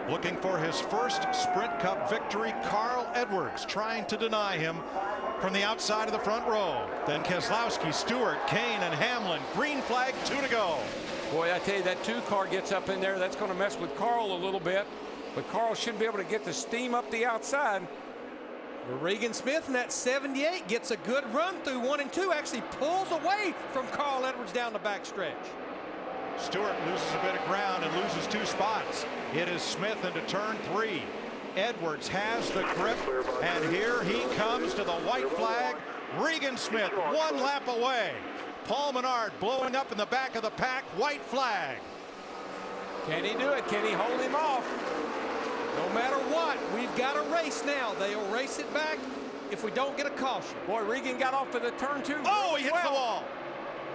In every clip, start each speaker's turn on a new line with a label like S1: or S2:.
S1: Looking for his first Sprint Cup victory, Carl Edwards trying to deny him from the outside of the front row. Then Keselowski, Stewart, Kane, and Hamlin. Green flag, 2 to go.
S2: Boy, I tell you, that 2 car gets up in there. That's going to mess with Carl a little bit. But Carl should be able to get the steam up the outside.
S3: Regan Smith in that 78 gets a good run through 1 and 2. Actually pulls away from Carl Edwards down the backstretch.
S1: Stewart loses a bit of ground and loses 2 spots. It is Smith into turn 3. Edwards has the grip, and here he comes to the white flag. Regan Smith 1 lap away. Paul Menard blowing up in the back of the pack. White flag.
S2: Can he do it? Can he hold him off?
S3: No matter what, we've got a race now. They'll race it back if we don't get a caution.
S2: Boy, Regan got off to the turn 2.
S1: Oh, he hits the wall.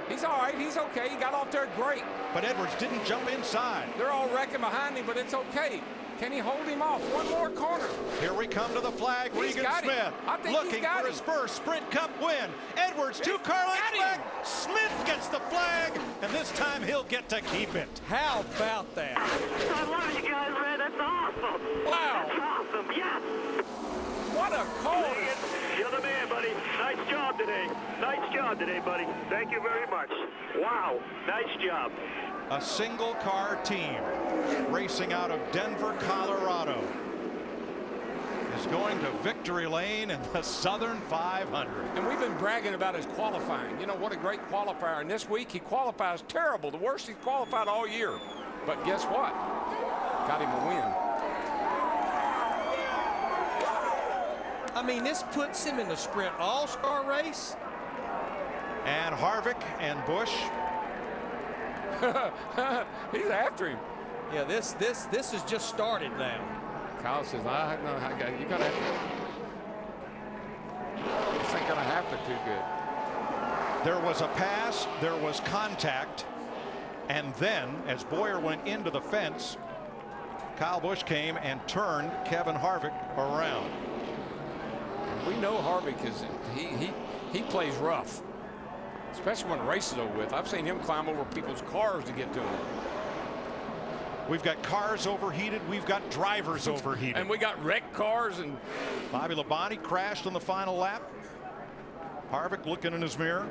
S2: He's all right. He's okay. He got off there great.
S1: But Edwards didn't jump inside.
S2: They're all wrecking behind him, but it's okay. Can he hold him off? 1 more corner.
S1: Here we come to the flag. Regan Smith looking for his first Sprint Cup win. Edwards to Carl flag. Smith gets the flag, and this time he'll get to keep it.
S3: How about that?
S4: I love you guys, man. That's awesome.
S2: Wow.
S4: That's awesome. Yes.
S2: What a call.
S4: You're the man, buddy. Nice job today. Nice job today, buddy. Thank you very much. Wow. Nice job.
S1: A single car team racing out of Denver, Colorado is going to victory lane in the Southern 500.
S2: And we've been bragging about his qualifying. You know, what a great qualifier. And this week he qualifies terrible. The worst he's qualified all year. But guess what? Got him a win.
S3: I mean, this puts him in the Sprint All-Star race.
S1: And Harvick and Busch.
S2: He's after him.
S3: Yeah, this has just started now.
S2: Kyle says, I know how you gotta have to. This ain't gonna happen too good.
S1: There was a pass, there was contact, and then as Boyer went into the fence, Kyle Busch came and turned Kevin Harvick around.
S2: We know Harvick is he plays rough, especially when the race is over with. I've seen him climb over people's cars to get to him.
S1: We've got cars overheated. We've got drivers overheated.
S2: And we got wrecked cars. And
S1: Bobby Labonte crashed on the final lap. Harvick looking in his mirror.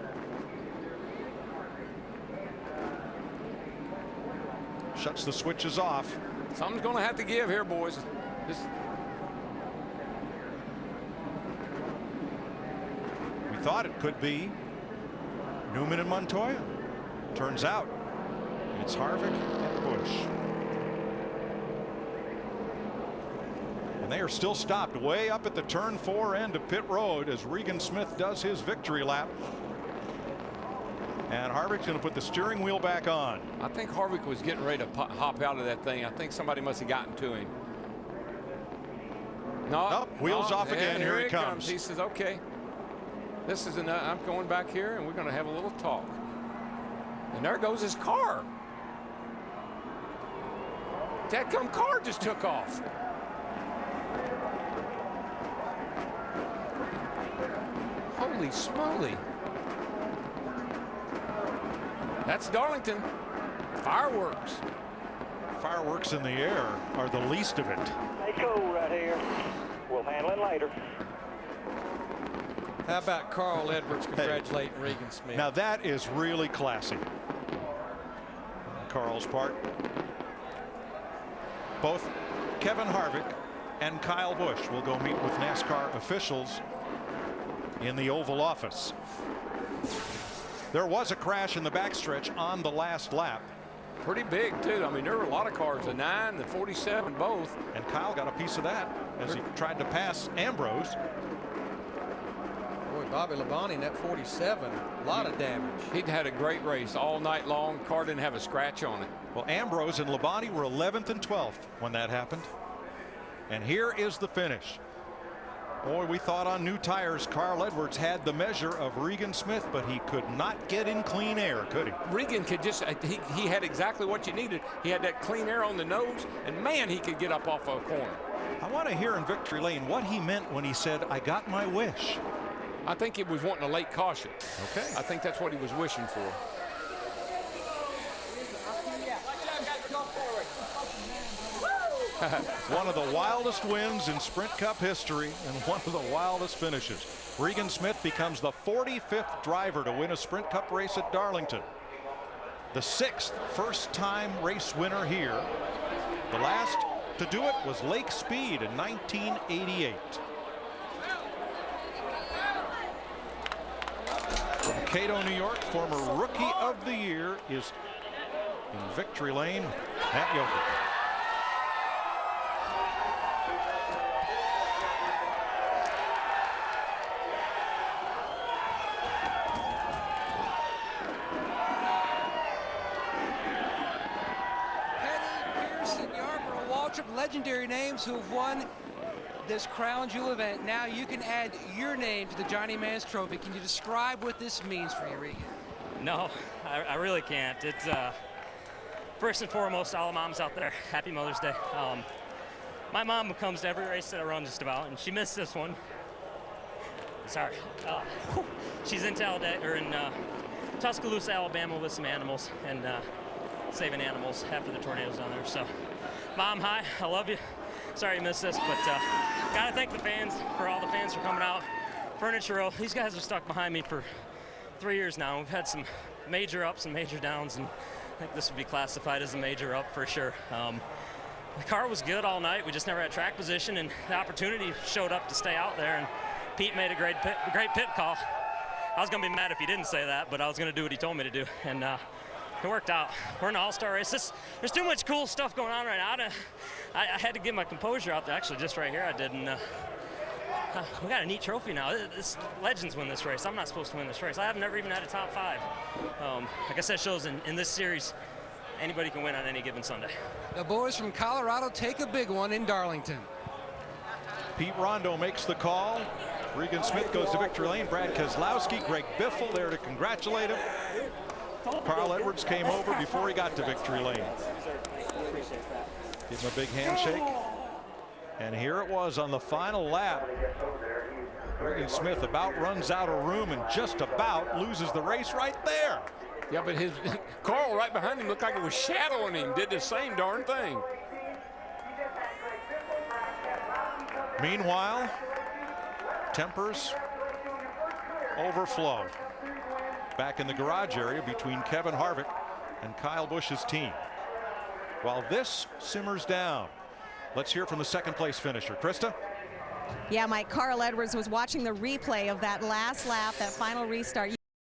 S1: Shuts the switches off.
S2: Something's going to have to give here, boys.
S1: We thought it could be Newman and Montoya. Turns out it's Harvick and Busch. And they are still stopped way up at the turn 4 end of pit road as Regan Smith does his victory lap. And Harvick's going to put the steering wheel back on.
S2: I think Harvick was getting ready to hop out of that thing. I think somebody must have gotten to him. No,
S1: wheels off again. Here he comes.
S2: He says, okay, this is enough. I'm going back here and we're going to have a little talk. And there goes his car. That car just took off. Holy smoly. That's Darlington. Fireworks.
S1: Fireworks in the air are the least of it.
S4: They go right here. We'll handle it later.
S3: How about Carl Edwards congratulating Regan Smith?
S1: Now that is really classy on Carl's part. Both Kevin Harvick and Kyle Busch will go meet with NASCAR officials in the Oval Office. There was a crash in the backstretch on the last lap.
S2: Pretty big, too. I mean, there were a lot of cars, the 9, the 47, both.
S1: And Kyle got a piece of that as he tried to pass Ambrose.
S3: Boy, Bobby Labonte in that 47, a lot of damage.
S2: He'd had a great race all night long. Car didn't have a scratch on it.
S1: Well, Ambrose and Labonte were 11th and 12th when that happened. And here is the finish. Boy, we thought on new tires Carl Edwards had the measure of Regan Smith, but he could not get in clean air, could he?
S2: Regan could just, he had exactly what you needed. He had that clean air on the nose, and man, he could get up off a corner.
S1: I want to hear in victory lane what he meant when he said, I got my wish.
S2: I think he was wanting a late caution.
S1: Okay.
S2: I think that's what he was wishing for.
S1: One of the wildest wins in Sprint Cup history and one of the wildest finishes. Regan Smith becomes the 45th driver to win a Sprint Cup race at Darlington. The 6th first-time race winner here. The last to do it was Lake Speed in 1988. From Cato, New York, former Rookie of the Year is in victory lane, Matt Yoder.
S5: Legendary names who have won this crown jewel event. Now you can add your name to the Johnny Mans Trophy. Can you describe what this means for you, Regan?
S6: No, I really can't. It's first and foremost, all the moms out there, happy Mother's Day. My mom comes to every race that I run just about, and she missed this one. Sorry. She's in Tuscaloosa, Alabama with some animals and saving animals after the tornadoes down there. So, Mom, hi, I love you. Sorry you missed this, but gotta thank the fans, all the fans for coming out. Furniture Row, these guys have stuck behind me for 3 years now. We've had some major ups and major downs, and I think this would be classified as a major up for sure. The car was good all night. We just never had track position, and the opportunity showed up to stay out there, and Pete made a great pit call. I was gonna be mad if he didn't say that, but I was gonna do what he told me to do, and it worked out. We're in an all-star race. There's too much cool stuff going on right now. I had to get my composure out there. Actually, just right here I did. And we got a neat trophy now. Legends win this race. I'm not supposed to win this race. I have never even had a top 5. I guess that shows in this series, anybody can win on any given Sunday.
S5: The boys from Colorado take a big one in Darlington.
S1: Pete Rondo makes the call. Regan Smith goes to victory lane. Brad Keselowski, Greg Biffle there to congratulate him. Carl Edwards came over before he got to victory lane. Give him a big handshake. And here it was on the final lap. Regan Smith about runs out of room and just about loses the race right there.
S2: Yeah, but his Carl right behind him looked like it was shadowing him. Did the same darn thing.
S1: Meanwhile, tempers overflow back in the garage area between Kevin Harvick and Kyle Busch's team. While this simmers down, let's hear from the second place finisher. Krista?
S7: Yeah, Mike, Carl Edwards was watching the replay of that last lap, that final restart.